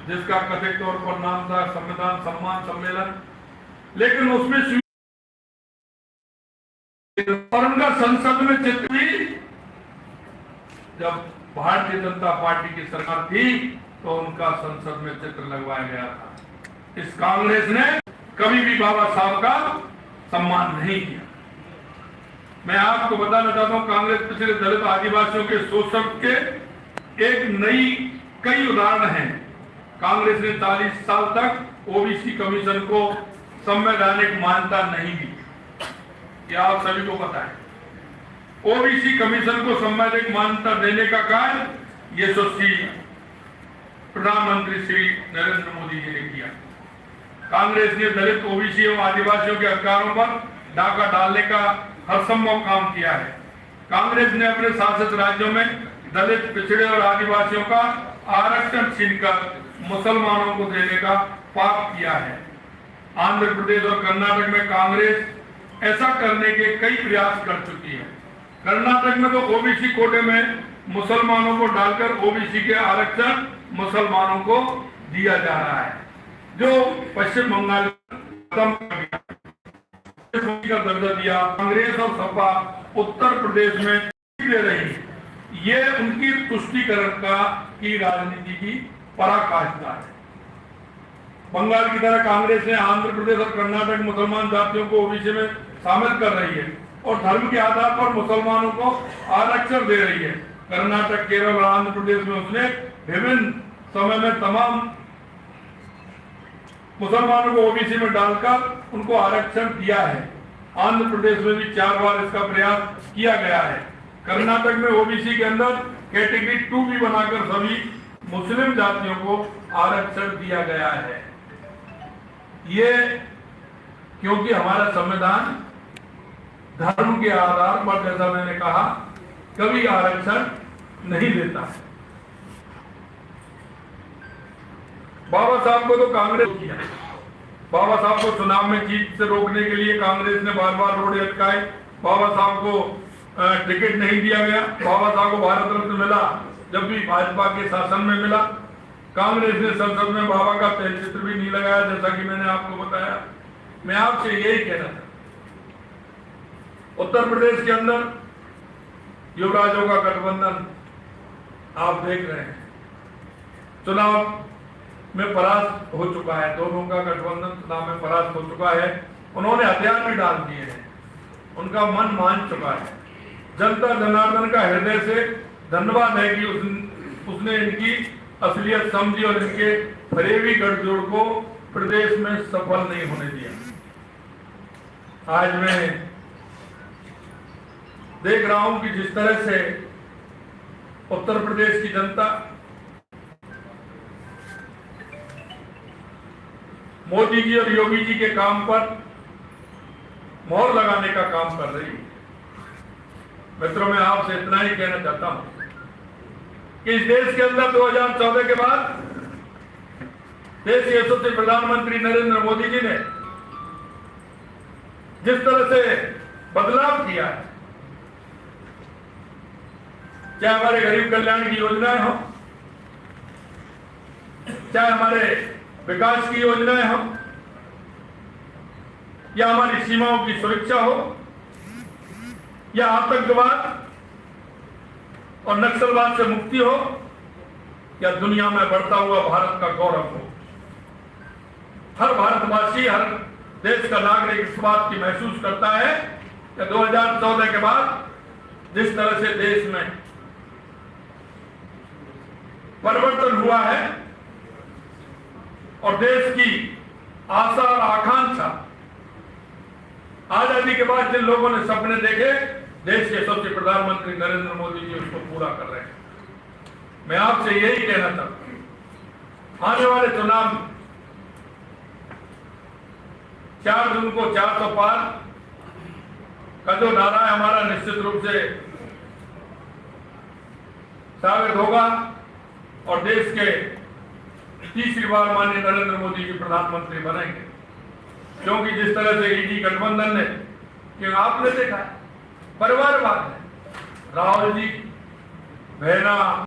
जिसका कथित तौर पर नाम था संविधान सम्मान सम्मेलन, लेकिन उसमें और उनका संसद में चित्र भी, जब भारतीय जनता पार्टी की सरकार थी तो उनका संसद में चित्र लगवाया गया था। इस कांग्रेस ने कभी भी बाबा साहब का सम्मान नहीं किया। मैं आपको बताना चाहता हूं, कांग्रेस पिछले दलित आदिवासियों के शोषण के कई उदाहरण हैं। कांग्रेस ने 40 साल तक ओबीसी कमीशन को संवैधानिक मान्यता नहीं दी, यह आप सभी को पता है। ओबीसी कमीशन को संवैधानिक मान्यता देने का कार्य यशस्वी प्रधानमंत्री श्री नरेंद्र मोदी जी ने किया। कांग्रेस ने दलित, ओबीसी एवं आदिवासियों के अधिकारों पर डाका डालने का हर संभव काम किया है। कांग्रेस ने अपने शासित राज्यों में दलित, पिछड़े और आदिवासियों का आरक्षण छीनकर मुसलमानों को देने का पाप किया है। आंध्र प्रदेश और कर्नाटक में कांग्रेस ऐसा करने के कई प्रयास कर चुकी है। कर्नाटक में तो ओबीसी कोटे में मुसलमानों को डालकर ओबीसी के आरक्षण मुसलमानों को दिया जा रहा है, जो पश्चिम बंगाल का दर्जा दिया। कांग्रेस और सपा उत्तर प्रदेश में ले रही, ये उनकी तुष्टीकरण की राजनीति की पराकाष्ठा है। बंगाल की तरह कांग्रेस ने आंध्र प्रदेश और कर्नाटक मुसलमान जातियों को ओबीसी में शामिल कर रही है और धर्म के आधार पर मुसलमानों को आरक्षण दे रही है। कर्नाटक, केरल और आंध्र प्रदेश में उसने विभिन्न समय में तमाम मुसलमानों को ओबीसी में डालकर उनको आरक्षण दिया है। आंध्र प्रदेश में भी 4 बार इसका प्रयास किया गया है। कर्नाटक में ओबीसी के अंदर कैटेगरी 2 भी बनाकर सभी मुस्लिम जातियों को आरक्षण दिया गया है। ये क्योंकि हमारा संविधान धर्म के आधार पर, जैसा मैंने कहा, कभी आरक्षण नहीं देता है। बाबा साहब को तो कांग्रेस किया, बाबा साहब को चुनाव में जीत से रोकने के लिए कांग्रेस ने बार बार रोड़े अटकाए। बाबा साहब को टिकट नहीं दिया गया। बाबा साहब को भारत रत्न मिला जब भी भाजपा के शासन में मिला। कांग्रेस ने संसद में बाबा का तैलचित्र भी नहीं लगाया, जैसा कि मैंने आपको बताया। मैं आपसे यही कहना था, उत्तर प्रदेश के अंदर युवराजों का गठबंधन आप देख रहे हैं, चुनाव में परास्त हो चुका है। दोनों का गठबंधन चुनाव में परास्त हो चुका है। उन्होंने हथियार भी डाल दिए हैं, उनका मन मान चुका है। जनता जनार्दन का हृदय से धन्यवाद है कि उसने इनकी असलियत समझी और इनके फरेबी गठजोड़ को प्रदेश में सफल नहीं होने दिया। आज मैं देख रहा हूं कि जिस तरह से उत्तर प्रदेश की जनता मोदी जी और योगी जी के काम पर मोहर लगाने का काम कर रही है। मित्रों, मैं आपसे इतना ही कहना चाहता हूं कि इस देश के अंदर 2014 के बाद देश के यशस्वी प्रधानमंत्री नरेंद्र मोदी जी ने जिस तरह से बदलाव किया है, चाहे हमारे गरीब कल्याण की योजनाएं हो, चाहे हमारे विकास की योजनाएं हो, या हमारी सीमाओं की सुरक्षा हो, या आतंकवाद और नक्सलवाद से मुक्ति हो, या दुनिया में बढ़ता हुआ भारत का गौरव हो, हर भारतवासी, हर देश का नागरिक इस बात की महसूस करता है कि 2014 के बाद जिस तरह से देश में परिवर्तन हुआ है और देश की आशा और आकांक्षा, आजादी के बाद जिन लोगों ने सपने देखे, देश के सबसे प्रधानमंत्री नरेंद्र मोदी जी उसको पूरा कर रहे हैं। मैं आपसे यही कहना चाहता हूं, आने वाले चुनाव में 4 जून को 400 पार का जो नारा है हमारा, निश्चित रूप से स्वागत होगा और देश के तीसरी बार माननीय नरेंद्र मोदी जी प्रधानमंत्री बनेंगे। क्योंकि जिस तरह से ईडी गठबंधन ने, कि आपने देखा परिवारवाद है, राहुल जी, बहना